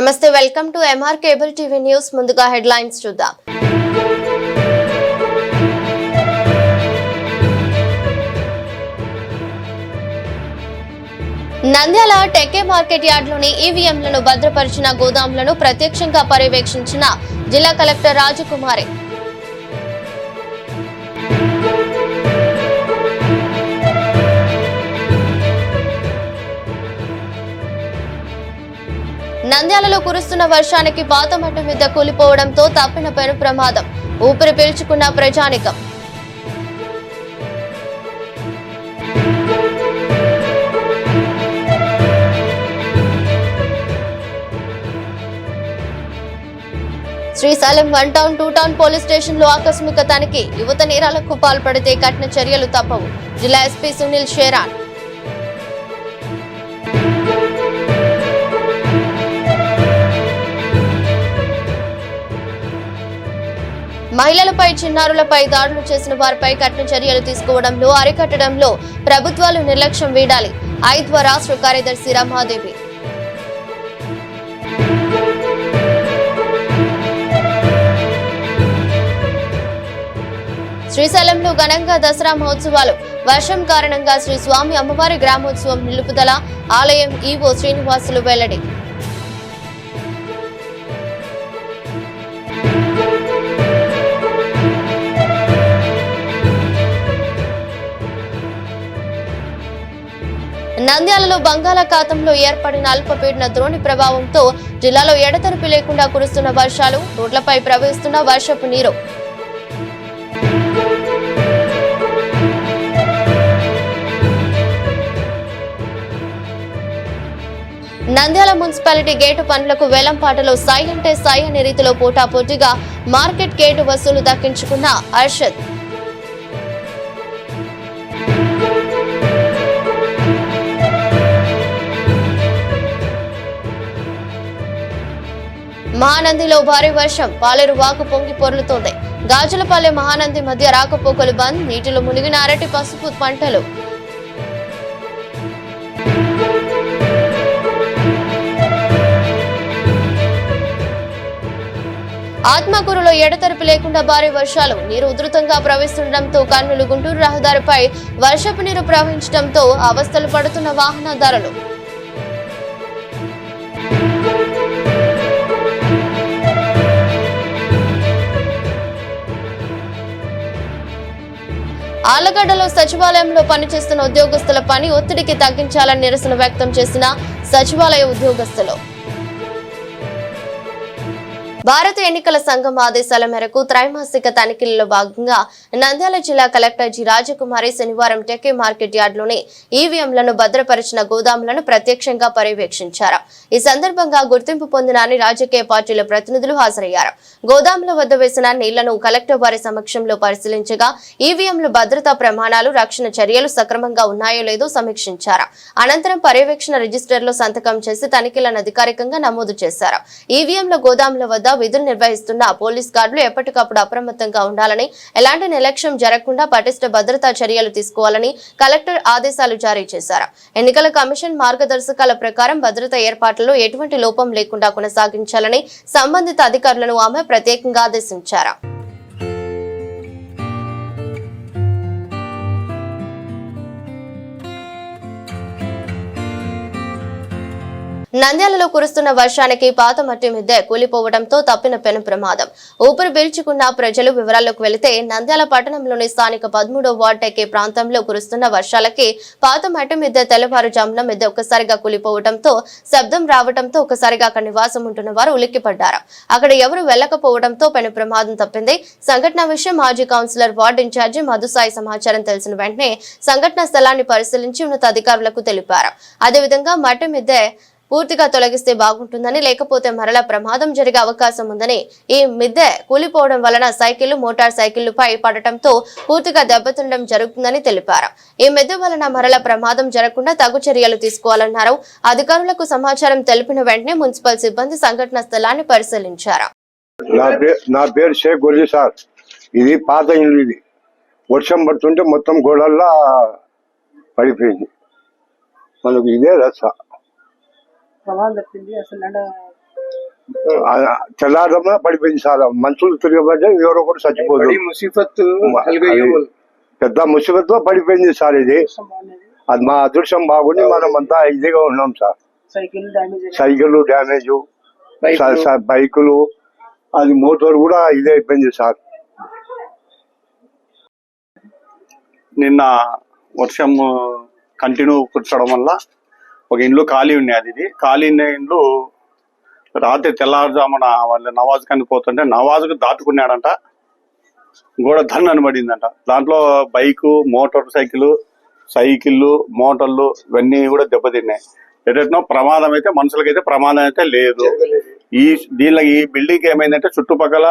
నమస్తే, welcome to MR cable TV news. ముందుగా headlines చూద్దాం. నంద్యాల టెకే మార్కెట్ యార్డ్లోని ఈవీఎంలను భద్రపరిచిన గోదాంలను ప్రత్యక్షంగా పర్యవేక్షించిన జిల్లా కలెక్టర్ రాజకుమారి. నంద్యాలలో కురుస్తున్న వర్షానికి పాతమట్టు మీద కూలిపోవడంతో తప్పిన పెను ప్రమాదం. ఊపిరి పీల్చుకున్న ప్రజానికం. Srisailam 1 town 2 town police station లో ఆకస్మిక తనిఖీ. యువత నేరాలకు పాల్పడితే కఠిన చర్యలు తప్పవు. జిల్లా ఎస్పీ సునీల్ షేరాన్. మహిళలపై, చిన్నారులపై దాడులు చేసిన వారిపై కఠిన చర్యలు తీసుకోవడంలో, అరికట్టడంలో ప్రభుత్వాలు నిర్లక్ష్యం వీడాలి. ఐద్వా రాష్ట్ర కార్యదర్శి రమాదేవి. శ్రీశైలంలో ఘనంగా దసరా మహోత్సవాలు. వర్షం కారణంగా శ్రీ స్వామి అమ్మవారి గ్రామోత్సవం నిలుపుదల. ఆలయం ఈవో శ్రీనివాసులు వెల్లడి. నంద్యాలలో బంగాళాఖాతంలో ఏర్పడిన అల్పపీడన ద్రోణి ప్రభావంతో జిల్లాలో ఎడతెరిపి లేకుండా కురుస్తున్న వర్షాలు. రోడ్లపై ప్రవహిస్తున్న వర్షపు నీరు. నంద్యాల మున్సిపాలిటీ గేటు పనులకు వేలంపాటలో సై అంటే సై అనే రీతిలో పోటాపోటీగా మార్కెట్ గేటు వసూలు దక్కించుకున్న అర్షద్. మహానందిలో భారీ వర్షం. పాలేరు వాగు పొంగి పొర్లుతోంది. గాజులపల్లె మహానంది మధ్య రాకపోకలు బంద్. నీటిలో మునిగిన అరటి, పసుపు పంటలు. ఆత్మకూరులో ఎడతెరిపి లేకుండా భారీ వర్షాలు. నీరు ఉధృతంగా ప్రవహిస్తుండటంతో కర్నూలు గుంటూరు రహదారిపై వర్షపు నీరు ప్రవహించడంతో అవస్థలు పడుతున్న వాహనదారులు. ఆలగడ్డలో సచివాలయంలో పనిచేస్తున్న ఉద్యోగస్తుల పని ఒత్తిడికి తగ్గించాలని నిరసన వ్యక్తం చేసిన సచివాలయ ఉద్యోగస్తులు. భారత ఎన్నికల సంఘం ఆదేశాల మేరకు త్రైమాసిక తనిఖీలలో భాగంగా నంద్యాల జిల్లా కలెక్టర్ జి రాజకుమారి శనివారం టెకే మార్కెట్ యార్డ్లోని ఈవీఎంలను భద్రపరిచిన గోదాములను ప్రత్యక్షంగా పర్యవేక్షించారు. ఈ సందర్భంగా గుర్తింపు పొందిన అన్ని రాజకీయ పార్టీల ప్రతినిధులు హాజరయ్యారు. గోదాముల వద్ద వేసిన నీళ్లను కలెక్టర్ వారి సమక్షంలో పరిశీలించగా ఈవీఎంల భద్రతా ప్రమాణాలు, రక్షణ చర్యలు సక్రమంగా ఉన్నాయో లేదో సమీక్షించారు. అనంతరం పర్యవేక్షణ రిజిస్టర్లో సంతకం చేసి తనిఖీలను అధికారికంగా నమోదు చేశారు. ఈవీఎంల గోదాముల వద్ద విధులు నిర్వహిస్తున్న పోలీస్ గార్డులు ఎప్పటికప్పుడు అప్రమత్తంగా ఉండాలని, ఎలాంటి నిర్లక్ష్యం జరగకుండా పటిష్ట భద్రతా చర్యలు తీసుకోవాలని కలెక్టర్ ఆదేశాలు జారీ చేశారు. ఎన్నికల కమిషన్ మార్గదర్శకాల ప్రకారం భద్రతా ఏర్పాట్లలో ఎటువంటి లోపం లేకుండా కొనసాగించాలని సంబంధిత అధికారులను ఆమె ప్రత్యేకంగా ఆదేశించారు. నంద్యాలలో కురుస్తున్న వర్షానికి పాత మట్టి మిద్దె కూలిపోవడంతో తప్పిన పెను ప్రమాదం. ఊపిరి పీల్చుకున్న ప్రజలు. వివరాల్లోకి వెళితే నంద్యాల పట్టణంలోని స్థానిక 13వ వార్డు టెకే ప్రాంతంలో కురుస్తున్న వర్షాలకి పాత మట్టి మిద్దె తెల్లవారుజామున మిద్దె ఒక్కసారిగా కూలిపోవడంతో శబ్దం రావడంతో ఒక్కసారిగా అక్కడ నివాసం ఉంటున్న వారు ఉలిక్కిపడ్డారు. అక్కడ ఎవరు వెళ్లకపోవడంతో పెను ప్రమాదం తప్పింది. సంఘటన విషయం మాజీ కౌన్సిలర్ వార్డు ఇన్ఛార్జి మధుసాయి సమాచారం తెలిసిన వెంటనే సంఘటన స్థలాన్ని పరిశీలించి ఉన్నతాధికారులకు తెలిపారు. అదేవిధంగా మట్టి మిద్దె పూర్తిగా తొలగిస్తే బాగుంటుందని, లేకపోతే మరలా ప్రమాదం జరిగే అవకాశం ఉందని, ఈ మిద్దె కూలిపోవడం వలన సైకిళ్లు, మోటార్ సైకిళ్లపై పడటంతో పూర్తిగా దెబ్బతినడం జరుగుతుందని తెలిపారు. ఈ మిద్దె వలన మరలా ప్రమాదం జరగకుండా తగు చర్యలు తీసుకోవాలన్నారు. అధికారులకు సమాచారం తెలిపిన వెంటనే మున్సిపల్ సిబ్బంది సంఘటన స్థలాన్ని పరిశీలించారు. నా పేరు షేక్ గొల్లి సార్. ఇది పాత ఇల్లు. ఇది వర్షం పడుతుంటే మొత్తం గోడల్లా పడిపోయింది. మనకు ఇదే రస ప్రమాదం తప్పింది. అసలు తెల్లారమ్మా పడిపోయింది సార్. మనుషులు తిరగబడ్డా ఎవరో కూడా చచ్చిపోతుంది. పెద్ద ముసిబత్ పడిపోయింది సార్. ఇది అది మా అదృష్టం బాగుండి మనం అంతా ఇదిగా ఉన్నాం సార్. సైకిల్ డ్యామేజ్, బైకులు, అది మోటార్ కూడా ఇదే అయిపోయింది సార్. నిన్న వర్షం కంటిన్యూ కురచడం వల్ల ఒక ఇండ్లు ఖాళీ ఉన్నాయి. అది ఖాళీ ఉన్న ఇండ్లు రాత్రి తెల్లారుజామున వాళ్ళు నవాజ్ కని పోతుంటే నవాజ్కు దాటుకున్నాడంట. గోడ ధన్ పడిందంట. దాంట్లో బైకు, మోటార్ సైకిళ్ళు, మోటార్లు ఇవన్నీ కూడా దెబ్బతిన్నాయి. ఎటో ప్రమాదం అయితే మనుషులకైతే ప్రమాదం అయితే లేదు. ఈ బిల్డింగ్ ఏమైందంటే చుట్టుపక్కల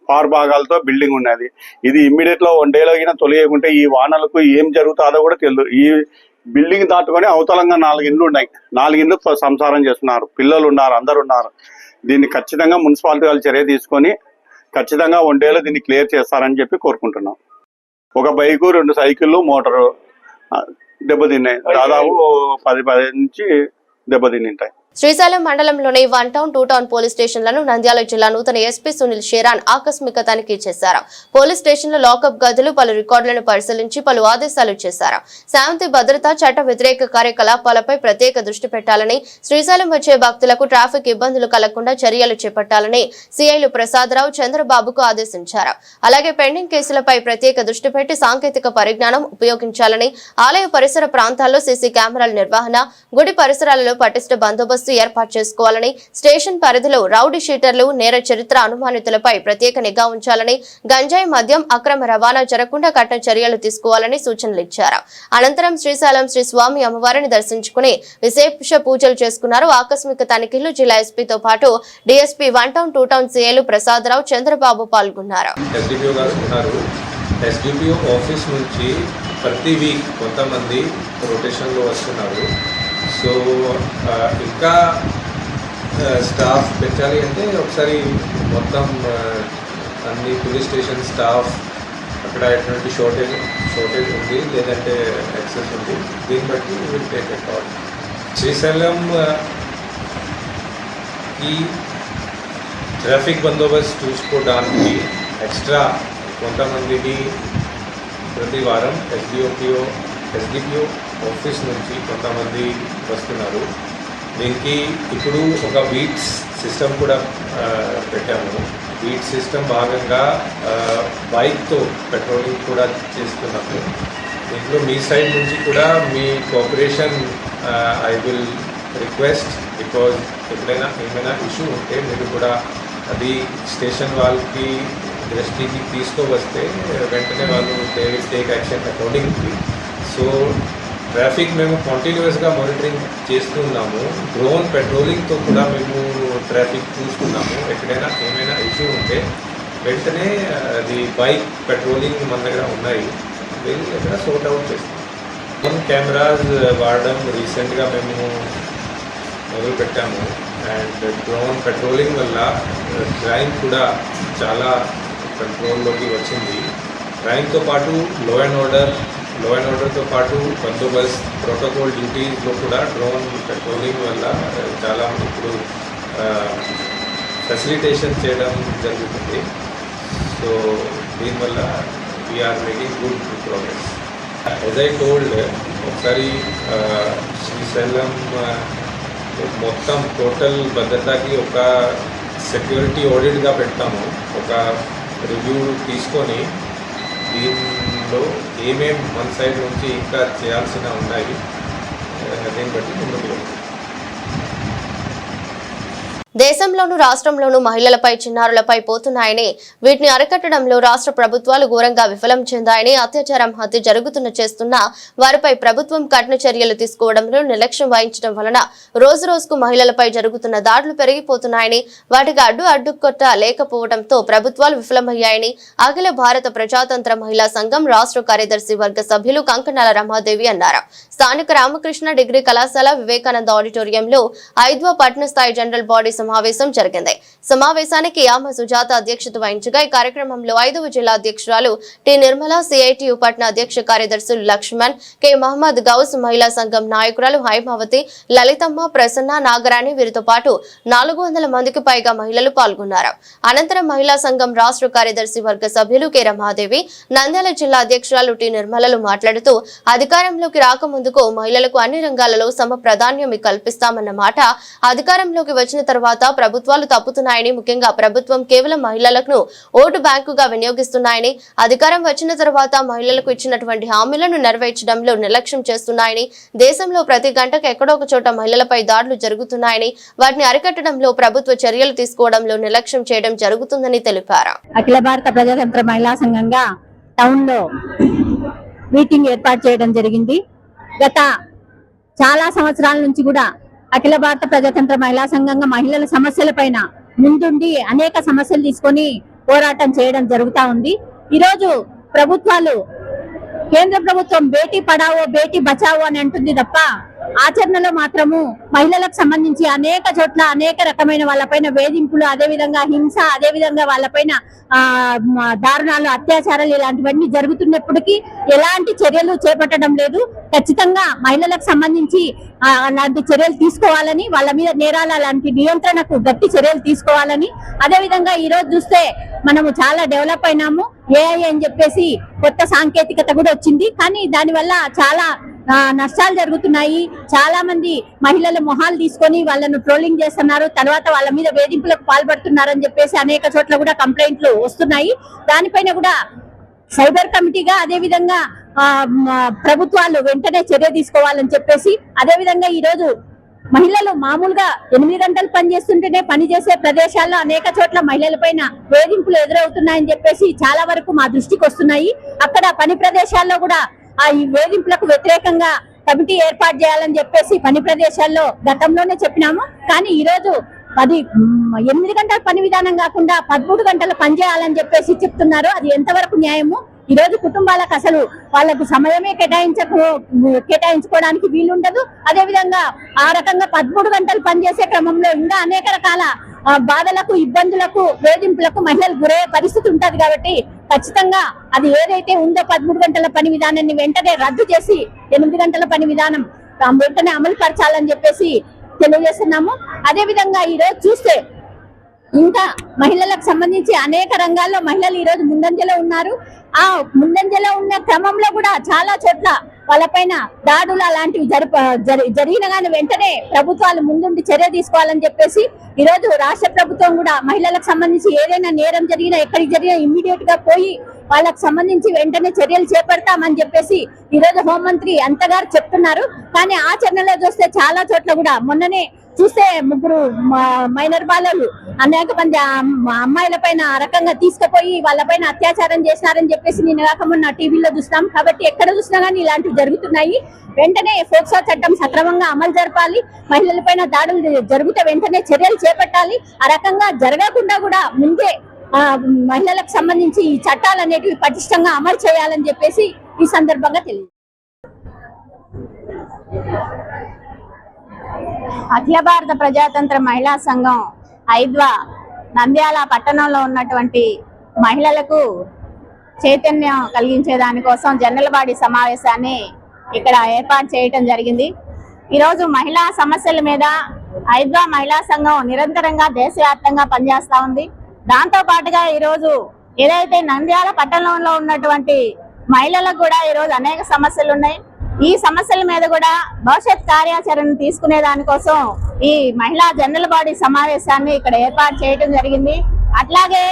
పార్ భాగాలతో బిల్డింగ్ ఉన్నది. ఇది ఇమ్మీడియట్ లో 1 డేలో తొలగకుంటే ఈ వానలకు ఏం జరుగుతుందో కూడా తెలియదు. ఈ బిల్డింగ్ దాటుకొని అవతలంగా 4 ఇండ్లు ఉన్నాయి. 4 ఇండ్లు సంసారం చేస్తున్నారు, పిల్లలు ఉన్నారు, అందరు ఉన్నారు. దీన్ని ఖచ్చితంగా మున్సిపాలిటీ వాళ్ళు చర్య తీసుకొని ఖచ్చితంగా 1 డేలో దీన్ని క్లియర్ చేస్తారని చెప్పి కోరుకుంటున్నాం. ఒక బైకు, 2 సైకిళ్ళు, మోటారు దెబ్బతిన్నాయి. దాదాపు 10 నుంచి దెబ్బతింటాయి. శ్రీశైలం మండలంలోని 1 టౌన్ 2 టౌన్ పోలీస్ స్టేషన్లను నంద్యాల జిల్లా నూతన ఎస్పీ సునీల్ షేరాన్ ఆకస్మిక తనిఖీ చేశారు. పోలీస్ స్టేషన్ల లాకప్ గదులు, పలు రికార్డులను పరిశీలించి పలు ఆదేశాలు చేశారు. శాంతి భద్రత, చట్ట వ్యతిరేక కార్యకలాపాలపై ప్రత్యేక దృష్టి పెట్టాలని, శ్రీశైలం వచ్చే భక్తులకు ట్రాఫిక్ ఇబ్బందులు కలగకుండా చర్యలు చేపట్టాలని సిఐలు ప్రసాదరావు, చంద్రబాబుకు ఆదేశించారు. అలాగే పెండింగ్ కేసులపై ప్రత్యేక దృష్టి పెట్టి సాంకేతిక పరిజ్ఞానం ఉపయోగించాలని, ఆలయ పరిసర ప్రాంతాల్లో సీసీ కెమెరాల నిర్వహణ, గుడి పరిసరాలలో పటిష్ట బందోబస్తు ఏర్పాటు చేసుకోవాలని, స్టేషన్ పరిధిలో రౌడీ షీటర్లు, నేర చరిత్ర అనుమానితులపై ప్రత్యేక నిఘా ఉంచాలని, గంజాయి మద్యం అక్రమ రవాణా జరగకుండా కఠిన చర్యలు తీసుకోవాలని సూచనలు ఇచ్చారు. అనంతరం శ్రీశైలం శ్రీ స్వామి అమ్మవారిని దర్శించుకుని విశేష పూజలు చేసుకున్నారు. ఆకస్మిక తనిఖీలు జిల్లా ఎస్పీతో పాటు డీఎస్పీ 1 టౌన్ 2 టౌన్ సిఐలు ప్రసాదరావు, చంద్రబాబు పాల్గొన్నారు. ఎస్డిపిఓ ఆఫీస్ నుంచి ప్రతి వీక్ కొంతమంది రొటేషన్లో వస్తున్నారు. సో ఇంకా స్టాఫ్ పెంచాలి అంటే ఒకసారి మొత్తం అన్ని పోలీస్ స్టేషన్ స్టాఫ్ అక్కడ ఎటువంటి షార్టేజ్ ఉంది లేదంటే ఎక్సెస్ ఉంది, దీన్ని బట్టి will take a call. Srisailam ఈ ట్రాఫిక్ బందోబస్తు చూసుకోవడానికి ఎక్స్ట్రా కొంతమందిని ప్రతి వారం ఎస్డిపిఓ ఆఫీస్ నుంచి కొంతమంది వస్తున్నారు. దీనికి ఇప్పుడు ఒక బీట్స్ సిస్టమ్ కూడా పెట్టాము. బీట్ సిస్టమ్ భాగంగా బైక్తో పెట్రోలింగ్ కూడా చేస్తున్నాము. దీంట్లో మీ సైడ్ నుంచి కూడా మీ cooperation I will request, because ఎప్పుడైనా ఏమైనా ఇష్యూ ఉంటే మీరు కూడా అది స్టేషన్ వాళ్ళకి దృష్టికి తీసుకువస్తే వెంటనే వాళ్ళు they will take action accordingly. So traffic మేము కంటిన్యూస్గా మానిటరింగ్ చేస్తున్నాము. డ్రోన్ పెట్రోలింగ్తో కూడా మేము ట్రాఫిక్ చూస్తున్నాము. ఎక్కడైనా ఏమైనా ఇష్యూ ఉంటే వెంటనే అది బైక్ పెట్రోలింగ్ మన దగ్గర ఉన్నాయి, వెళ్ళి ఎక్కడ సోర్ట్ అవుట్ చేస్తాం. డ్రోన్ కెమెరాస్ వాడడం రీసెంట్గా మేము మొదలుపెట్టాము. అండ్ డ్రోన్ పెట్రోలింగ్ వల్ల క్రైమ్ కూడా చాలా కంట్రోల్లోకి వచ్చింది. క్రైమ్తో పాటు లో అండ్ ఆర్డర్తో పాటు బందోబస్త్ ప్రోటోకాల్ డ్యూటీస్లో కూడా డ్రోన్ పెట్రోలింగ్ వల్ల చాలా ఇప్పుడు ఫెసిలిటేషన్ చేయడం జరుగుతుంది. సో దీనివల్ల we're making good progress. As I told, ఒకసారి శ్రీశైలం మొత్తం టోటల్ భద్రతకి ఒక సెక్యూరిటీ ఆడిట్గా పెడతాము. ఒక రివ్యూ తీసుకొని దీనిలో ఏమేం మన సైడ్ నుంచి ఇంకా చేయాల్సిన ఉన్నాయి దీన్ని బట్టి ముందుకు వెళ్తాం. దేశంలోనూ రాష్ట్రంలోనూ మహిళలపై చిన్నారులపై పోతున్నాయని, వీటిని అరికట్టడంలో రాష్ట్ర ప్రభుత్వాలు ఘోరంగా విఫలం చెందాయని, అత్యాచారం, హత్య చేస్తున్న వారిపై ప్రభుత్వం కఠిన చర్యలు తీసుకోవడంలో నిర్లక్ష్యం వహించడం వలన రోజు రోజుకు మహిళలపై జరుగుతున్న దాడులు పెరిగిపోతున్నాయని, వాటికి అడ్డుకొట్ట లేకపోవడంతో ప్రభుత్వాలు విఫలమయ్యాయని అఖిల భారత ప్రజాతంత్ర మహిళా సంఘం రాష్ట్ర కార్యదర్శి వర్గ సభ్యులు కంకణాల రమాదేవి అన్నారు. స్థానిక రామకృష్ణ డిగ్రీ కళాశాల వివేకానంద ఆడిటోరియంలో 5వ పట్టణ స్థాయి జనరల్ బాడీ సమావేశం జరిగింది. సమావేశానికి ఆమె సుజాత అధ్యక్షత వహించగా ఈ కార్యక్రమంలో 5వ జిల్లా అధ్యక్షురాలు టి నిర్మల, సిఐటియు పట్న అధ్యక్ష కార్యదర్శులు లక్ష్మణ్, కె మహమ్మద్ గౌస్, మహిళా సంఘం నాయకురాలు హైమావతి, లలితమ్మ, ప్రసన్న, నాగరాణి వీరితో పాటు 400 మందికి పైగా మహిళలు పాల్గొన్నారు. అనంతరం మహిళా సంఘం రాష్ట్ర కార్యదర్శి వర్గ సభ్యులు కె రమాదేవి, నంద్యాల జిల్లా అధ్యక్షురాలు టి నిర్మలలు మాట్లాడుతూ అధికారంలోకి రాకముందుకు మహిళలకు అన్ని రంగాలలో సమ ప్రాధాన్యం కల్పిస్తామన్న మాట అధికారంలోకి వచ్చిన తర్వాత ప్రభుత్వాలు తప్పుతున్నాయని, ముఖ్యంగా ప్రభుత్వం కేవలం మహిళలకు ఓటు బ్యాంకుగా వినియోగిస్తున్నాయని, అధికారం వచ్చిన తర్వాత మహిళలకు ఇచ్చినటువంటి హామీలను నెరవేర్చడంలో నిర్లక్ష్యం చేస్తున్నాయని, దేశంలో ప్రతి గంటకు ఎక్కడో ఒక చోట మహిళలపై దాడులు జరుగుతున్నాయని, వాటిని అరికట్టడంలో ప్రభుత్వ చర్యలు తీసుకోవడంలో నిర్లక్ష్యం చేయడం జరుగుతుందని తెలిపారు. అఖిల భారత ప్రజాతంత్ర మహిళా సంఘంగా టౌన్ లో మీటింగ్ ఏర్పాటు చేయడం జరిగింది. గత చాలా సంవత్సరాల నుంచి కూడా అఖిల భారత ప్రజాతంత్ర మహిళా సంఘంగా మహిళల సమస్యల పైన ముందుండి అనేక సమస్యలు తీసుకొని పోరాటం చేయడం జరుగుతా ఉంది. ఈరోజు ప్రభుత్వాలు, కేంద్ర ప్రభుత్వం బేటీ పడావో బేటీ బచావో అని అంటుంది తప్ప ఆచరణలో మాత్రము మహిళలకు సంబంధించి అనేక చోట్ల అనేక రకమైన వాళ్ళపైన వేధింపులు, అదేవిధంగా హింస, అదేవిధంగా వాళ్ళపైన దారుణాలు, అత్యాచారాలు ఇలాంటివన్నీ జరుగుతున్నప్పటికీ ఎలాంటి చర్యలు చేపట్టడం లేదు. ఖచ్చితంగా మహిళలకు సంబంధించి అలాంటి చర్యలు తీసుకోవాలని, వాళ్ళ మీద నేరాల లాంటి నియంత్రణకు గట్టి చర్యలు తీసుకోవాలని, అదేవిధంగా ఈ రోజు చూస్తే మనము చాలా డెవలప్ అయినాము. ఏఐ అని చెప్పేసి కొత్త సాంకేతికత కూడా వచ్చింది. కానీ దానివల్ల చాలా నష్టాలు జరుగుతున్నాయి. చాలా మంది మహిళల మొహాలు తీసుకొని వాళ్ళను ట్రోలింగ్ చేస్తున్నారు, తర్వాత వాళ్ళ మీద వేధింపులకు పాల్పడుతున్నారని చెప్పేసి అనేక చోట్ల కూడా కంప్లైంట్లు వస్తున్నాయి. దానిపైన కూడా సైబర్ కమిటీగా, అదేవిధంగా ప్రభుత్వాలు వెంటనే చర్య తీసుకోవాలని చెప్పేసి, అదేవిధంగా ఈ రోజు మహిళలు మామూలుగా 8 గంటలు పనిచేస్తుంటేనే పనిచేసే ప్రదేశాల్లో అనేక చోట్ల మహిళలపైన వేధింపులు ఎదురవుతున్నాయని చెప్పేసి చాలా వరకు మా దృష్టికి వస్తున్నాయి. అక్కడ పని ప్రదేశాల్లో కూడా ఈ వేధింపులకు వ్యతిరేకంగా కమిటీ ఏర్పాటు చేయాలని చెప్పేసి పని ప్రదేశాల్లో గతంలోనే చెప్పినాము. కానీ ఈ రోజు 8 గంటల పని విధానం కాకుండా 13 గంటలు పనిచేయాలని చెప్పేసి చెప్తున్నారు. అది ఎంతవరకు న్యాయము? ఈ రోజు కుటుంబాలకు అసలు వాళ్ళకు సమయమే కేటాయించుకోవడానికి వీలుండదు. అదేవిధంగా ఆ రకంగా 13 గంటలు పనిచేసే క్రమంలో ఇంకా అనేక రకాల బాధలకు, ఇబ్బందులకు, వేధింపులకు మహిళలు గురయ్యే పరిస్థితి ఉంటది. కాబట్టి ఖచ్చితంగా అది ఏదైతే ఉందో 13 గంటల పని విధానాన్ని వెంటనే రద్దు చేసి 8 గంటల పని విధానం వెంటనే అమలు పరచాలని చెప్పేసి తెలియజేస్తున్నాము. అదేవిధంగా ఈ రోజు చూస్తే ఇంకా మహిళలకు సంబంధించి అనేక రంగాల్లో మహిళలు ఈ రోజు ముందంజలో ఉన్నారు. ఆ ముందంజలో ఉన్న క్రమంలో కూడా చాలా చోట్ల వాళ్ళపైన దాడులు అలాంటివి జరిగిన కానీ వెంటనే ప్రభుత్వాలు ముందుండి చర్య తీసుకోవాలని చెప్పేసి ఈ రోజు రాష్ట్ర ప్రభుత్వం కూడా మహిళలకు సంబంధించి ఏదైనా నేరం జరిగినా, ఎక్కడికి జరిగినా ఇమ్మీడియట్ గా పోయి వాళ్ళకు సంబంధించి వెంటనే చర్యలు చేపడతామని చెప్పేసి ఈ రోజు హోంమంత్రి అంతగారు చెప్తున్నారు. కానీ ఆచరణలో చూస్తే చాలా చోట్ల కూడా మొన్ననే చూస్తే 3 మైనర్ బాలలు అనేక మంది అమ్మాయిల పైన ఆ రకంగా తీసుకుపోయి వాళ్ళపైన అత్యాచారం చేసినారని చెప్పేసి నిన్న కాక మొన్న టీవీలో చూస్తాం. కాబట్టి ఎక్కడ చూసినా కానీ ఇలాంటివి జరుగుతున్నాయి. వెంటనే ఫోక్సో చట్టం సక్రమంగా అమలు జరపాలి. మహిళల పైన దాడులు జరిగితే వెంటనే చర్యలు చేపట్టాలి. ఆ రకంగా జరగకుండా కూడా ముందే మహిళలకు సంబంధించి ఈ చట్టాలు అనేటివి పటిష్టంగా అమలు చేయాలని చెప్పేసి ఈ సందర్భంగా తెలియదు. అఖిల భారత ప్రజాతంత్ర మహిళా సంఘం ఐద్వా నంద్యాల పట్టణంలో ఉన్నటువంటి మహిళలకు చైతన్యం కలిగించే దానికోసం జనరల్ బాడీ సమావేశాన్ని ఇక్కడ ఏర్పాటు చేయటం జరిగింది. ఈరోజు మహిళా సమస్యల మీద ఐద్వా మహిళా సంఘం నిరంతరంగా దేశవ్యాప్తంగా పనిచేస్తా ఉంది. దాంతో పాటుగా ఈరోజు ఏదైతే నంద్యాల పట్టణంలో ఉన్నటువంటి మహిళలకు కూడా ఈరోజు అనేక సమస్యలు ఉన్నాయి. ఈ సమస్యల మీద కూడా భవిష్యత్ కార్యాచరణ తీసుకునే దానికోసం ఈ మహిళా జనరల్ బాడీ సమావేశాన్ని ఇక్కడ ఏర్పాటు చేయడం జరిగింది. అట్లాగే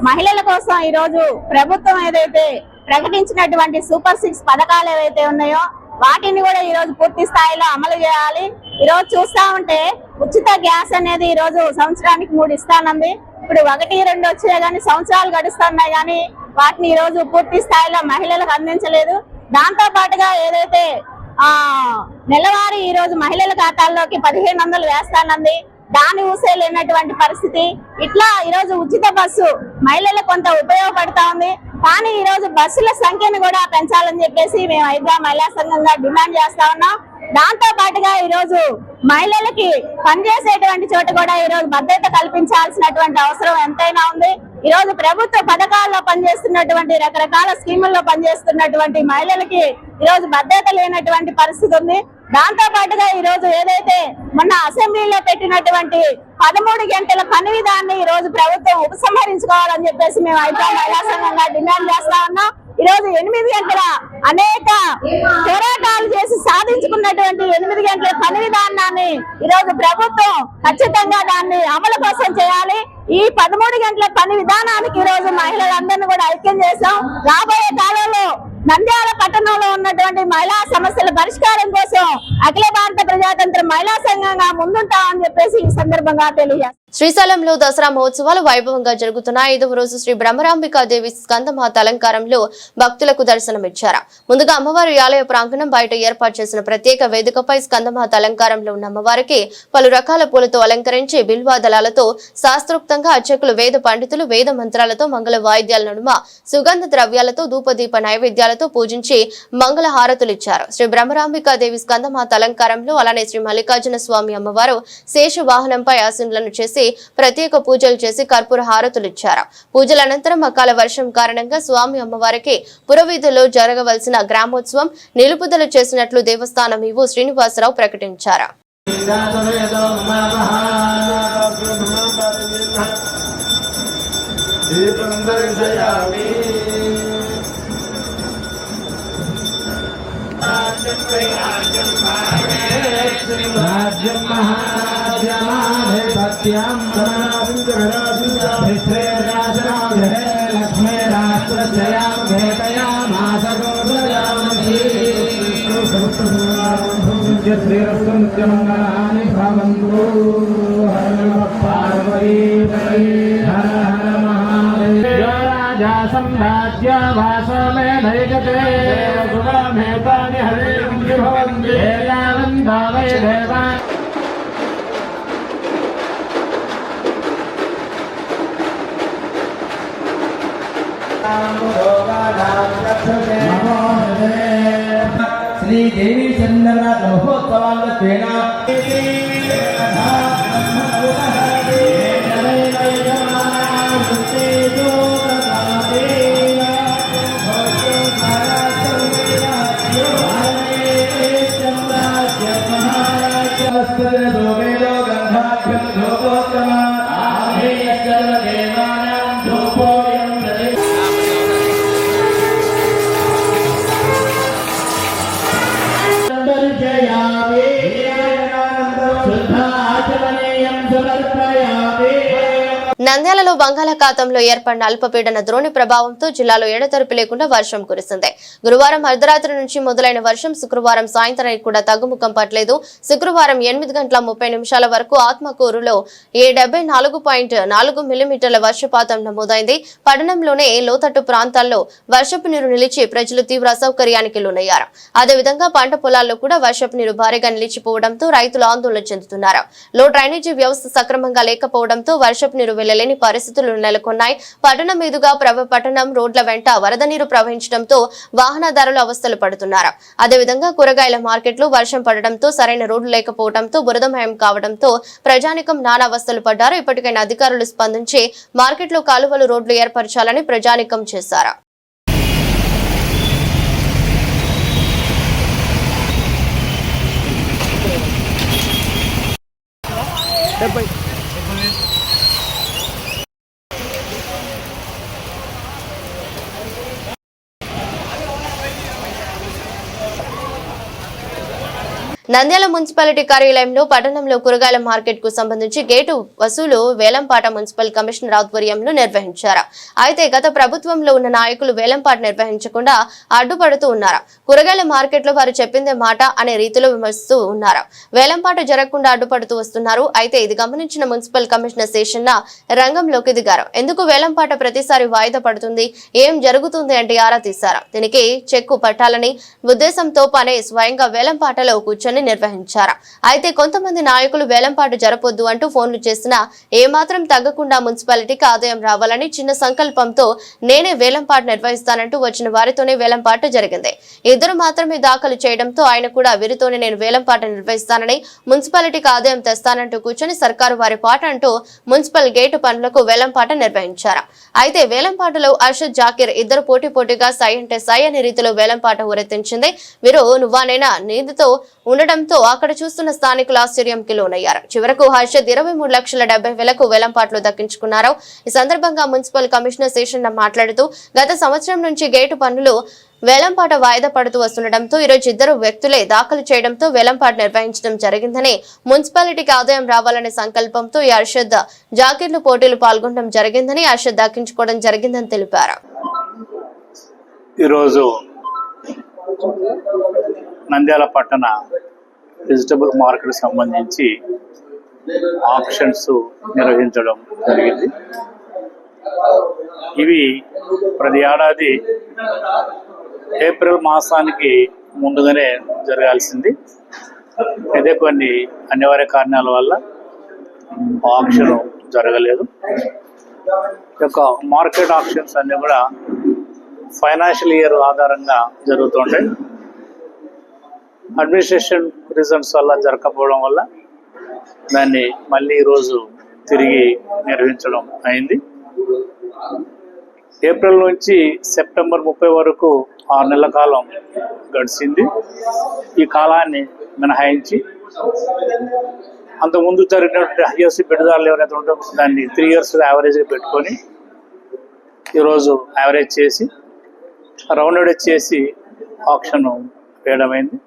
మహిళల కోసం ఈరోజు ప్రభుత్వం ఏదైతే ప్రకటించినటువంటి సూపర్ 6 పథకాలు ఏవైతే ఉన్నాయో వాటిని కూడా ఈరోజు పూర్తి స్థాయిలో అమలు చేయాలి. ఈరోజు చూస్తా ఉంటే ఉచిత గ్యాస్ అనేది ఈరోజు సంవత్సరానికి 3 ఇస్తానంది. ఇప్పుడు 1, 2 వచ్చే కానీ సంవత్సరాలు గడుస్తున్నాయి కానీ వాటిని ఈరోజు పూర్తి స్థాయిలో మహిళలకు అందించలేదు. దాంతో పాటుగా ఏదైతే నెలవారీ ఈ రోజు మహిళల ఖాతాల్లోకి 1500 వేస్తానంది, దాని ఊసే లేనటువంటి పరిస్థితి. ఇట్లా ఈరోజు ఉచిత బస్సు మహిళలకు కొంత ఉపయోగపడతా ఉంది. కానీ ఈ రోజు బస్సుల సంఖ్యను కూడా పెంచాలని చెప్పేసి మేము ఐద్వా మహిళా సంఘంగా డిమాండ్ చేస్తా ఉన్నాం. దాంతో పాటుగా ఈరోజు మహిళలకి పనిచేసేటువంటి చోట కూడా ఈ రోజు భద్రత కల్పించాల్సినటువంటి అవసరం ఎంతైనా ఉంది. ఈ రోజు ప్రభుత్వ పథకాల్లో పనిచేస్తున్నటువంటి రకరకాల స్కీముల్లో పనిచేస్తున్నటువంటి మహిళలకి ఈ రోజు భద్రత లేనటువంటి పరిస్థితి ఉంది. దాంతో పాటుగా ఈ రోజు ఏదైతే మొన్న అసెంబ్లీలో పెట్టినటువంటి 13 గంటల పని విధానాన్ని ఈ రోజు ప్రభుత్వం ఉపసంహరించుకోవాలని చెప్పేసి మేము ఐక్య మహిళా సంఘంగా డిమాండ్ చేస్తా ఉన్నాం. ఈ రోజు 8 గంటల అనేక పోరాటాలు చేసి సాధించుకున్నటువంటి 8 గంటల పని విధానాన్ని ఈ రోజు ప్రభుత్వం ఖచ్చితంగా దాన్ని అమలు కోసం చేయాలి. ఈ 13 గంటల పని విధానానికి ఈ రోజు మహిళలందరినీ కూడా ఐక్యం చేశాం. రాబోయే కాలంలో నంద్యాల పట్టణంలో ఉన్నటువంటి మహిళా సమస్యల పరిష్కారం కోసం అఖిల భారత ప్రజాతంత్ర మహిళా సంఘంగా ముందుంటామని చెప్పేసి ఈ సందర్భంగా తెలియజేస్తాం. శ్రీశైలంలో దసరా మహోత్సవాలు వైభవంగా జరుగుతున్నాయి. 5వ రోజు శ్రీ బ్రహ్మరాంబికాదేవి స్కందమాత అలంకారంలో భక్తులకు దర్శనమిచ్చారు. ముందుగా అమ్మవారి ఆలయ ప్రాంగణం బయట ఏర్పాటు చేసిన ప్రత్యేక వేదికపై స్కందమాత అలంకారంలో ఉన్న అమ్మవారికి పలు రకాల పూలతో అలంకరించి బిల్వాదళాలతో శాస్త్రోక్తంగా అర్చకులు వేద పండితులు వేద మంత్రాలతో మంగళ వాయిద్యాల నడుమ సుగంధ ద్రవ్యాలతో ధూపదీప నైవేద్యాలతో పూజించి మంగళ హారతులిచ్చారు. శ్రీ బ్రహ్మరాంబికాదేవి స్కందమాత అలంకారంలో అలానే శ్రీ మల్లికార్జున స్వామి అమ్మవారు శేష వాహనంపై ఆసీనులను చేసి ప్రత్యేక పూజలు చేసి కర్పూర హారతులిచ్చారు. పూజల అనంతరం అకాల వర్షం కారణంగా స్వామి అమ్మవారికి పురవీధుల్లో జరగవలసిన గ్రామోత్సవం నిలుపుదల చేసినట్లు దేవస్థానం ఈవో శ్రీనివాసరావు ప్రకటించారు. శ్రీ దేవి చంద్రనాథ మహోత్సవాల నంద్యాలలో బంగాళాఖాతంలో ఏర్పడిన అల్పపీడన ద్రోణి ప్రభావంతో జిల్లాలో ఎడతెరిపి లేకుండా వర్షం కురిసింది. గురువారం అర్ధరాత్రి నుంచి మొదలైన వర్షం శుక్రవారం సాయంత్రానికి కూడా తగ్గుముఖం పట్టలేదు. శుక్రవారం 8:30 వరకు ఆత్మకూరులో 74.4 మిల్లీమీటర్ల వర్షపాతం నమోదైంది. పట్టణంలోనే లోతట్టు ప్రాంతాల్లో వర్షపు నీరు నిలిచి ప్రజలు తీవ్ర అసౌకర్యానికి లోనయ్యారు. అదేవిధంగా పంట పొలాల్లో కూడా వర్షపు నీరు భారీగా నిలిచిపోవడంతో రైతులు ఆందోళన చెందుతున్నారు. లో డ్రైనేజీ వ్యవస్థ సక్రమంగా లేకపోవడంతో వర్షపు నీరు వెళ్లలేని పరిస్థితులు నెలకొన్నాయి. పట్టణం మీదుగా పట్టణం రోడ్ల వెంట వరద నీరు ప్రవహించడంతో వాహనదారులు అవస్థలు పడుతున్నారు. అదేవిధంగా కూరగాయల మార్కెట్లు వర్షం పడడంతో సరైన రోడ్లు లేకపోవడంతో బురదమయం కావడంతో ప్రజానికం నానా అవస్థలు పడ్డారు. ఇప్పటికైనా అధికారులు స్పందించి మార్కెట్లో కాలువలు రోడ్లు ఏర్పరచాలని ప్రజానికం చేశారు. నంద్యాల మున్సిపాలిటీ కార్యాలయంలో పట్టణంలో కూరగాయల మార్కెట్ కు సంబంధించి గేటు వసూలు వేలంపాట మున్సిపల్ కమిషనర్ ఆధ్వర్యంలో నిర్వహించారు. అయితే గత ప్రభుత్వంలో ఉన్న నాయకులు వేలంపాట నిర్వహించకుండా అడ్డుపడుతూ ఉన్నారు. కూరగాయల మార్కెట్ లో వారు చెప్పిందే మాట అనే రీతిలో విమర్శిస్తూ ఉన్నారు. వేలంపాట జరగకుండా అడ్డుపడుతూ వస్తున్నారు. అయితే ఇది గమనించిన మున్సిపల్ కమిషనర్ శేషన్న రంగంలోకి దిగారు. ఎందుకు వేలంపాట ప్రతిసారి వాయిదా పడుతుంది, ఏం జరుగుతుంది అంటే ఆరా తీశారు. దీనికి చెక్కు పట్టాలని ఉద్దేశంతో పనే స్వయంగా వేలంపాటలో కూర్చొని ర్యాలీ నిర్వహించారు. అయితే కొంతమంది నాయకులు వేలంపాట జరపొద్దు అంటూ ఫోన్లు చేసినా ఏమాత్రం తగ్గకుండా మున్సిపాలిటీకి ఆదాయం రావాలని చిన్న సంకల్పంతో నేనే వేలంపాట నిర్వహిస్తానంటూ వచ్చిన వారితోనే వేలంపాట జరిగింది. ఇద్దరు మాత్రమే దాఖలు చేయడంతో ఆయన కూడా వీరితోనే నేను వేలంపాట నిర్వహిస్తానని మున్సిపాలిటీకి ఆదాయం తెస్తానంటూ కూర్చొని సర్కారు వారి పాట అంటూ మున్సిపల్ గేటు పనులకు వేలంపాట నిర్వహించారు. అయితే వేలంపాటలో అర్షద్ జాకీర్ ఇద్దరు పోటీగా సై అంటే సై అనే రీతిలో వేలంపాట ఊరెత్తించింది. వీరు నువ్వానైనా నీతితో ఉండడంతో అక్కడ చూస్తున్న స్థానికులు ఆశ్చర్యంకి లోనయ్యారు. చివరకు హర్షద్ 23,70,000 వేలంపాట్లు దక్కించుకున్నారు. ఈ సందర్భంగా మున్సిపల్ కమిషనర్ శేషన్న మాట్లాడుతూ గత సంవత్సరం నుంచి గేటు పన్నులు వేలంపాట వాయిదా పడుతూ వస్తుండటంతో ఈరోజు ఇద్దరు వ్యక్తులే దాఖలు చేయడంతో వేలంపాట నిర్వహించడం జరిగిందని, మున్సిపాలిటీకి ఆదాయం రావాలనే సంకల్పంతో ఈ అర్షద్ జాకీర్లు పోటీలు పాల్గొనడం జరిగిందని, అర్షద్ దక్కించుకోవడం జరిగిందని తెలిపారు. ఈరోజు నంద్యాల పట్టణ వెజిటబుల్ మార్కెట్ సంబంధించి ఆప్షన్స్ నిర్వహించడం జరిగింది. ఇవి ప్రతి ఏడాది ఏప్రిల్ మాసానికి ముందుగానే జరగాల్సింది. అయితే కొన్ని అనివార్య కారణాల వల్ల ఆప్షన్ జరగలేదు. ఈ యొక్క మార్కెట్ ఆప్షన్స్ అన్ని కూడా ఫైనాన్షియల్ ఇయర్ ఆధారంగా జరుగుతుంటాయి. అడ్మినిస్ట్రేషన్ రీజన్స్ వల్ల జరగకపోవడం వల్ల దాన్ని మళ్ళీ ఈరోజు తిరిగి నిర్వహించడం అయింది. ఏప్రిల్ నుంచి సెప్టెంబర్ 30 వరకు 6 నెలల కాలం గడిచింది. ఈ కాలాన్ని మినహాయించి అంతకుముందు జరిగినటువంటి హైయెస్ట్ పెట్టుదారులు ఎవరైతే ఉంటారో దాన్ని 3 years యావరేజ్గా పెట్టుకొని ఈరోజు యావరేజ్ చేసి రౌండెడ్ చేసి ఆప్షన్ వేయడమైంది.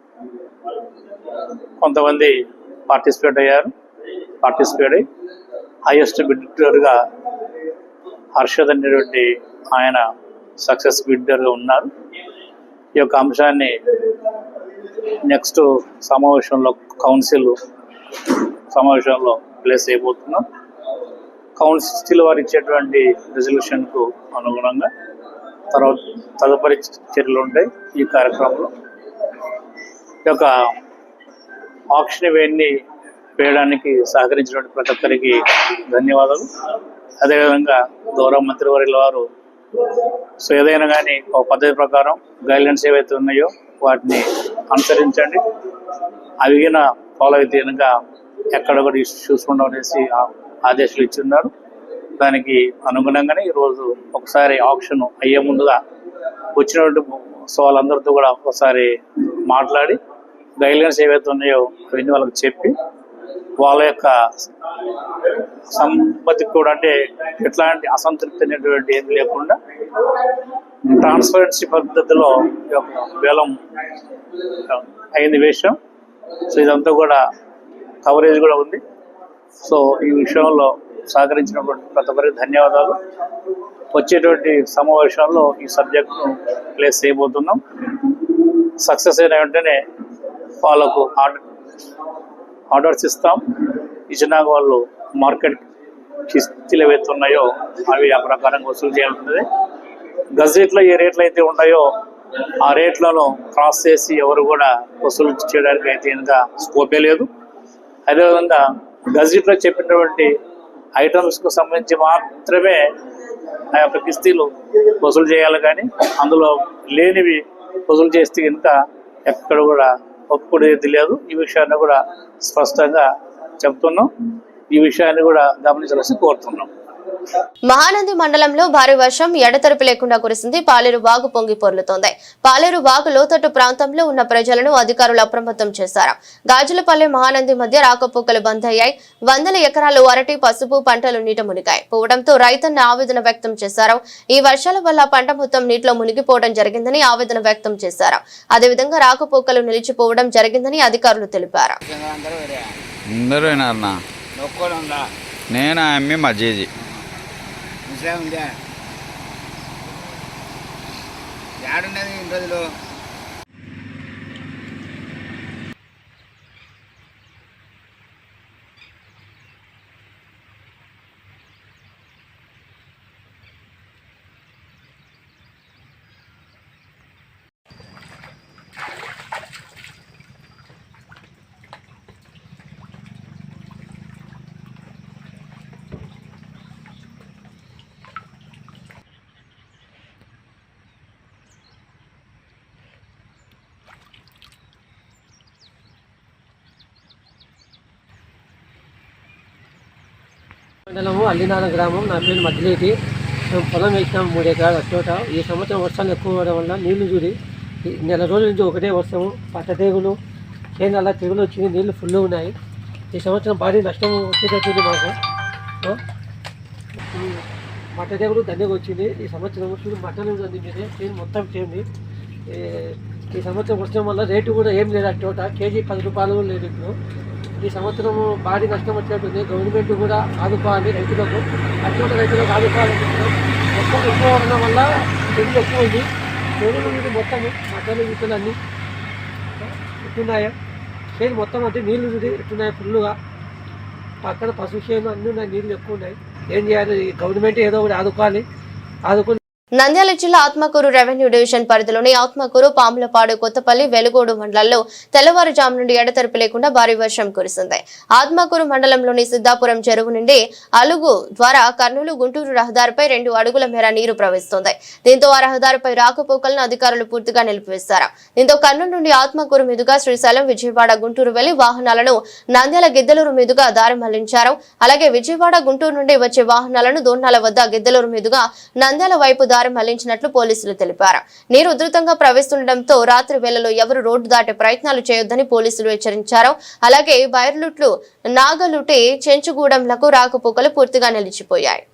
కొంతమంది పార్టిసిపేట్ అయ్యి హైయెస్ట్ బిడ్డర్గా హర్షద్ అనేటువంటి ఆయన సక్సెస్ బిడ్డర్గా ఉన్నారు. ఈ యొక్క అంశాన్ని నెక్స్ట్ కౌన్సిల్ సమావేశంలో ప్లేస్ అయిపోతున్నాం. కౌన్సిల్ వారు ఇచ్చేటువంటి రెజల్యూషన్కు అనుగుణంగా తదుపరి చర్యలు ఉంటాయి. ఈ కార్యక్రమంలో ఈ యొక్క ఆప్షన్ ఇవన్నీ వేయడానికి సహకరించినటువంటి ప్రతి ఒక్కరికి ధన్యవాదాలు. అదేవిధంగా గౌరవ మంత్రివర్యుల వారు ఏదైనా కానీ ఒక పద్ధతి ప్రకారం గైడ్లైన్స్ ఏవైతే ఉన్నాయో వాటిని అనుసరించండి, అవి ఫాలో అయితే కనుక ఎక్కడ కూడా ఇష్యూస్ ఉండవు అనేసి ఆదేశాలు ఇచ్చిన్నారు. దానికి అనుగుణంగానే ఈరోజు ఒకసారి ఆప్షన్ అయ్యే ముందుగా వచ్చినటువంటి వాళ్ళందరితో కూడా ఒకసారి మాట్లాడి గైడ్లైన్స్ ఏవైతే ఉన్నాయో అవన్నీ వాళ్ళకి చెప్పి వాళ్ళ యొక్క సంపత్తికి కూడా అంటే ఎట్లాంటి అసంతృప్తి అనేటువంటి ఏమి లేకుండా ట్రాన్స్పరెన్సీ పద్ధతిలో వేలం అయింది వేషం. సో ఇదంతా కూడా కవరేజ్ కూడా ఉంది. సో ఈ విషయంలో సహకరించినటువంటి ప్రతి ఒక్కరికి ధన్యవాదాలు. వచ్చేటువంటి సమావేశంలో ఈ సబ్జెక్ట్ను ప్లేస్ చేయబోతున్నాం. సక్సెస్ అయిన వెంటనే వాళ్ళకు ఆర్డర్స్ ఇస్తాం. ఇచ్చినాక వాళ్ళు మార్కెట్ కిస్తీలు ఏవైతే ఉన్నాయో అవి ఆ ప్రకారంగా వసూలు చేయాల్సింది. గజెట్లో ఏ రేట్లు అయితే ఉంటాయో ఆ రేట్లను క్రాస్ చేసి ఎవరు కూడా వసూలు చేయడానికి అయితే ఇంకా స్కోపే లేదు. అదేవిధంగా గజెట్లో చెప్పినటువంటి ఐటమ్స్కు సంబంధించి మాత్రమే ఆ యొక్క కిస్తీలు వసూలు చేయాలి, కానీ అందులో లేనివి వసూలు చేస్తే కనుక ఎక్కడ కూడా ఒప్పుకునేది లేదు. ఈ విషయాన్ని కూడా స్పష్టంగా చెప్తున్నాం. ఈ విషయాన్ని కూడా గమనించాల్సి కోరుతున్నాం. మహానంది మండలంలో భారీ వర్షం ఎడతెరిపి లేకుండా కురిసింది. పాలేరు వాగు పొంగి పొర్లుతోంది. పాలేరు వాగు లోతట్టు ప్రాంతంలో ఉన్న ప్రజలను అధికారులు అప్రమత్తం చేశారు. గాజులపల్లె మహానంది మధ్య రాకపోకలు బంద్ అయ్యాయి. 100 ఎకరాలు అరటి, పసుపు పంటలు నీట మునిగాయి పోవడంతో రైతన్న ఆవేదన వ్యక్తం చేశారు. ఈ వర్షాల వల్ల పంట మొత్తం నీటిలో మునిగిపోవడం జరిగిందని ఆవేదన వ్యక్తం చేశారు. అదేవిధంగా రాకపోకలు నిలిచిపోవడం జరిగిందని అధికారులు తెలిపారు. నేను అమ్మి మజ్జీజీ ఏడున్నది ఇన్ని రోజులు మండలము అల్లినాల గ్రామం. నా పేరు మధ్యలేటి. మేము పొలం వేసినాము 3 ఎకరాల చోట. ఈ సంవత్సరం వర్షాలు ఎక్కువ అవడం వల్ల నీళ్లు చూడి నెల రోజుల నుంచి ఒకటే వర్షము, పట్ట తెగులు, చేనుల తెగులు వచ్చింది. నీళ్లు ఫుల్ ఉన్నాయి. ఈ సంవత్సరం భారీ నష్టం వచ్చేటట్టుంది మాకు. మట్ట తెగులు దండగా వచ్చింది. ఈ సంవత్సరం చూడు మట్టలు ఉంది మీదే, చేను మొత్తం చేయండి. ఈ సంవత్సరం వర్షం వల్ల రేటు కూడా ఏం లేదు. ఆ చోట కేజీ 10 రూపాయలు లేదు. ఇప్పుడు ఈ సంవత్సరం భారీ నష్టం వచ్చేటుంది. గవర్నమెంట్ కూడా ఆదుకోవాలి రైతులకు, అటువంటి రైతులకు ఆదుకోవాలనుకుంటున్నాం. మొత్తం ఎక్కువ అవడం వల్ల తెగులు ఎక్కువ ఉంది. తెగులు మీద మొత్తం మట్టలు విత్తలు అన్నీ ఎట్టున్నాయా, చేను మొత్తం అంటే నీళ్లు చూసి ఎట్టున్నాయి ఫుల్గా. పక్కన పశు చేను అన్నీ ఉన్నాయి, నీళ్ళు ఎక్కువ ఉన్నాయి. ఏం చేయాలి? గవర్నమెంట్ ఏదో ఒకటి ఆదుకోవాలి. నంద్యాల జిల్లా ఆత్మకూరు రెవెన్యూ డివిజన్ పరిధిలోని ఆత్మకూరు, పాములపాడు, కొత్తపల్లి, వెలుగోడు మండలాల్లో తెల్లవారుజాము నుండి ఎడతెరిపి లేకుండా భారీ వర్షం కురిసింది. ఆత్మకూరు మండలంలోని సిద్ధాపురం చెరువు నుండి అలుగు ద్వారా కర్నూలు గుంటూరు రహదారిపై 2 అడుగుల మేర నీరు ప్రవహిస్తుంది. దీంతో ఆ రహదారిపై రాకపోకలను అధికారులు పూర్తిగా నిలిపివేశారు. దీంతో కర్నూలు నుండి ఆత్మకూరు మీదుగా శ్రీశైలం, విజయవాడ, గుంటూరు వెళ్లి వాహనాలను నంద్యాల గిద్దలూరు మీదుగా దారి మళ్లించారు. అలాగే విజయవాడ, గుంటూరు నుండి వచ్చే వాహనాలను దోర్నాల వద్ద గిద్దలూరు మీదుగా నంద్యాల వైపు దారి మళ్లించినట్లు పోలీసులు తెలిపారు. నీరు ఉధృతంగా ప్రవహిస్తుండటంతో రాత్రి వేళలో ఎవరు రోడ్డు దాటే ప్రయత్నాలు చేయొద్దని పోలీసులు హెచ్చరించారు. అలాగే బైర్లుట్లు, నాగలుటి, చెంచుగూడెంలకు రాకపోకలు పూర్తిగా నిలిచిపోయాయి.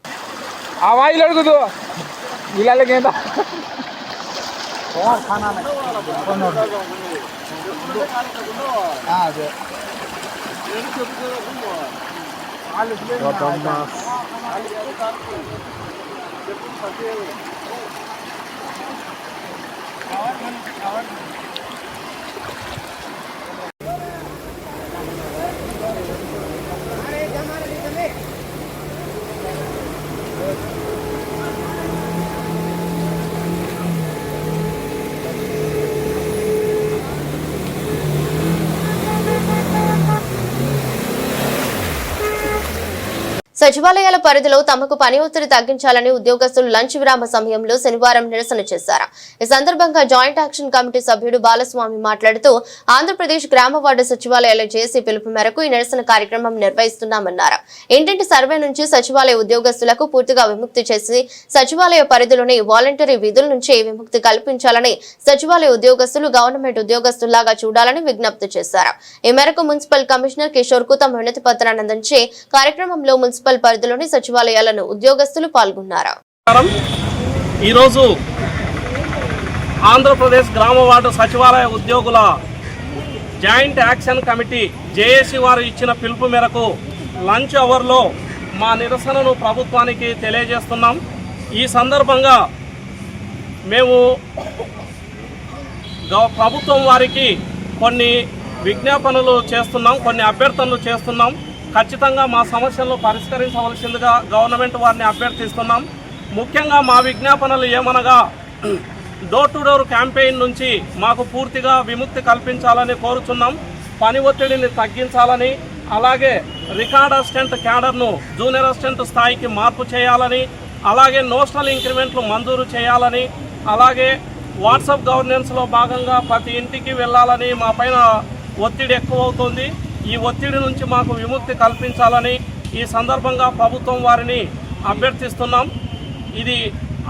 సచివాలయాల పరిధిలో తమకు పని ఒత్తిడి తగ్గించాలని ఉద్యోగస్తులు లంచ్ విరామ సమయంలో శనివారం నిరసన చేశారు. ఈ సందర్భంగా జాయింట్ యాక్షన్ కమిటీ సభ్యుడు బాలస్వామి మాట్లాడుతూ ఆంధ్రప్రదేశ్ గ్రామ వార్డు సచివాలయాల జేసీ పిలుపు మేరకు ఈ నిరసన కార్యక్రమం నిర్వహిస్తున్నామన్నారు. ఇంటింటి సర్వే నుంచి సచివాలయ ఉద్యోగస్తులకు పూర్తిగా విముక్తి చేసి సచివాలయ పరిధిలోని వాలంటరీ విధుల నుంచి విముక్తి కల్పించాలని సచివాలయ ఉద్యోగస్తులు గవర్నమెంట్ ఉద్యోగస్తుల్లాగా చూడాలని విజ్ఞప్తి చేశారు. ఈ మేరకు మున్సిపల్ కమిషనర్ కిషోర్ కు తమ వినతి పత్రాన్ని అందించి కార్యక్రమంలో మున్సిపల్ పరిధిలోని సచివాలయాలను ఉద్యోగస్తులు పాల్గొన్నారు. ఈరోజు ఆంధ్రప్రదేశ్ గ్రామ వార్డు సచివాలయ ఉద్యోగుల జాయింట్ యాక్షన్ కమిటీ జేఏసీ వారు ఇచ్చిన పిలుపు మేరకు లంచ్ అవర్లో మా నిరసనను ప్రభుత్వానికి తెలియజేస్తున్నాం. ఈ సందర్భంగా మేము ప్రభుత్వం వారికి కొన్ని విజ్ఞాపనలు చేస్తున్నాం, కొన్ని అభ్యర్థనలు చేస్తున్నాం. ఖచ్చితంగా మా సమస్యలను పరిష్కరించవలసిందిగా గవర్నమెంట్ వారిని అభ్యర్థిస్తున్నాం. ముఖ్యంగా మా విజ్ఞాపనలు ఏమనగా డోర్ టు డోర్ క్యాంపెయిన్ నుంచి మాకు పూర్తిగా విముక్తి కల్పించాలని కోరుచున్నాం. పని ఒత్తిడిని తగ్గించాలని, అలాగే రికార్డ్ అసిస్టెంట్ క్యాడర్ను జూనియర్ అసిస్టెంట్ స్థాయికి మార్పు చేయాలని, అలాగే నోషనల్ ఇంక్రిమెంట్లు మంజూరు చేయాలని, అలాగే వాట్సాప్ గవర్నెన్స్లో భాగంగా ప్రతి ఇంటికి వెళ్ళాలని మా పైన ఒత్తిడి ఎక్కువ అవుతుంది. ఈ ఒత్తిడి నుంచి మాకు విముక్తి కల్పించాలని ఈ సందర్భంగా ప్రభుత్వం వారిని అభ్యర్థిస్తున్నాం. ఇది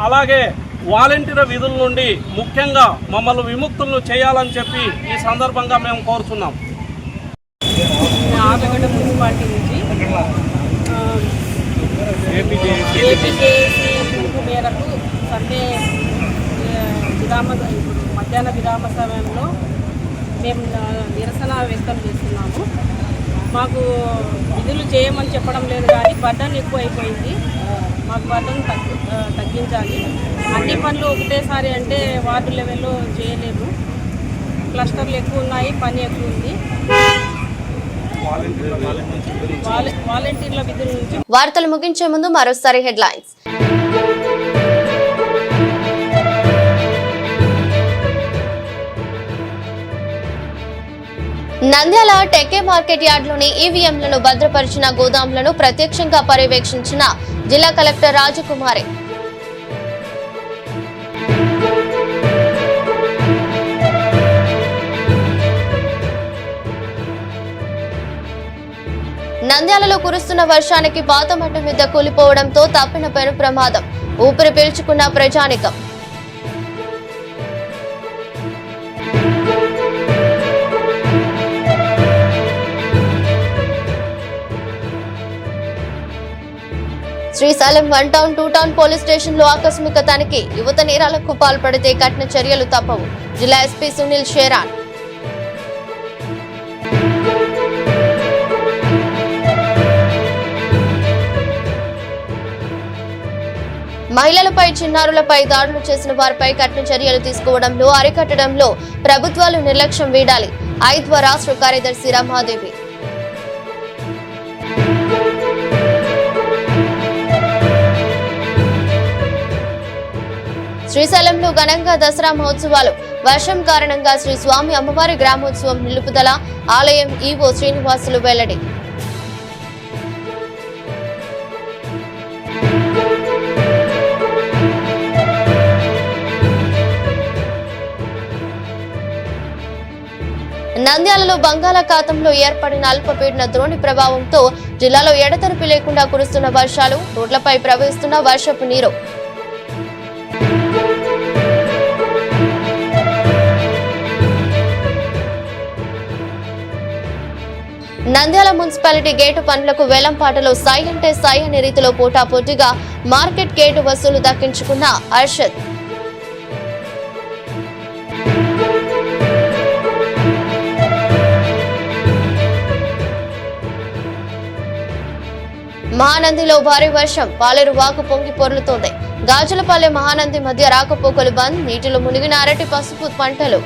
అలాగే వాలంటీర్ విధుల నుండి ముఖ్యంగా మమ్మల్ని విముక్తులను చేయాలని చెప్పి ఈ సందర్భంగా మేము కోరుతున్నాం. ఆర్లగడ్డ మున్సిపాలిటీ నుంచి పిలుపు మేరకు సండే మధ్యాహ్న విరామ సమయంలో మేము నిరసన వ్యక్తం చేస్తున్నాము. మాకు విధులు చేయమని చెప్పడం లేదు, కానీ బర్డన్ ఎక్కువ అయిపోయింది. మాకు బర్డన్ తగ్గించాలి. అన్ని పనులు ఒకటేసారి అంటే వార్డు లెవెల్లో చేయలేము. క్లస్టర్లు ఎక్కువ ఉన్నాయి, పని ఎక్కువ ఉంది. వాలంటీర్ల విధుల నుంచి. వార్తలు ముగించే ముందు మరోసారి హెడ్లైన్స్. నంద్యాల టెక్కే మార్కెట్ యార్డ్లోని ఈవీఎంలను భద్రపరిచిన గోదాంలను ప్రత్యక్షంగా పర్యవేక్షించిన జిల్లా కలెక్టర్ రాజకుమారి. నంద్యాలలో కురుస్తున్న వర్షానికి పాత మట్టి మీద కూలిపోవడంతో తప్పిన పెను ప్రమాదం. ఊపిరి పీల్చుకున్న ప్రజానికం. Srisailam 1 town 2 town police station లో ఆకస్మిక తనిఖీ. యువత నేరాలకు పాల్పడితే కఠిన చర్యలు తప్పవు. జిల్లా ఎస్పీ సునీల్ షేరాన్. మహిళలపై చిన్నారులపై దాడులు చేసిన వారిపై కఠిన చర్యలు తీసుకోవడంలో అరికట్టడంలో ప్రభుత్వాలు నిర్లక్ష్యం వీడాలి. ఐద్వా రాష్ట్ర కార్యదర్శి రమాదేవి. శ్రీశైలంలో ఘనంగా దసరా మహోత్సవాలు. వర్షం కారణంగా శ్రీ స్వామి అమ్మవారి గ్రామోత్సవం నిలుపుదల. ఆలయం ఈవో శ్రీనివాసులు వెల్లడి. నంద్యాలలో బంగాళాఖాతంలో ఏర్పడిన అల్పపీడన ద్రోణి ప్రభావంతో జిల్లాలో ఎడతెరిపి లేకుండా కురుస్తున్న వర్షాలు. రోడ్లపై ప్రవహిస్తున్న వర్షపు నీరు. నంద్యాల మున్సిపాలిటీ గేటు పనులకు వేలంపాటలో సై అంటే సై అనే రీతిలో పోటాపోటీగా మార్కెట్ గేటు వసూలు దక్కించుకున్న అర్షద్. మహానందిలో భారీ వర్షం. పాలేరు వాగు పొంగి పొర్లుతోంది. గాజులపల్లె మహానంది మధ్య రాకపోకలు బంద్. నీటిలో మునిగిన అరటి పసుపు పంటలు.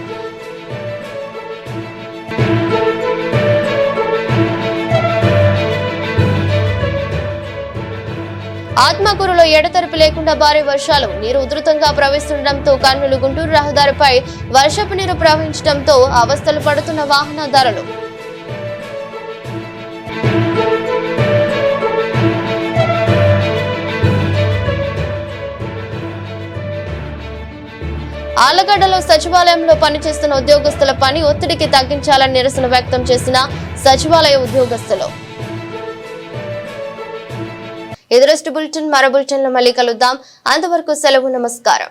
ఆత్మకూరులో ఎడతెరిపి లేకుండా భారీ వర్షాలు. నీరు ఉధృతంగా ప్రవహిస్తుండటంతో కర్నూలు గుంటూరు రహదారిపై వర్షపు నీరు ప్రవహించడంతో అవస్థలు పడుతున్న వాహనదారులు. ఆలగడ్డలో సచివాలయంలో పనిచేస్తున్న ఉద్యోగస్తుల పని ఒత్తిడికి తగ్గించాలని నిరసన వ్యక్తం చేసిన సచివాలయ ఉద్యోగస్తులు. ఎదురస్ట్ బులెటిన్ మరో బులెటిన్ లో మళ్ళీ కలుద్దాం. అంతవరకు సెలవు. నమస్కారం.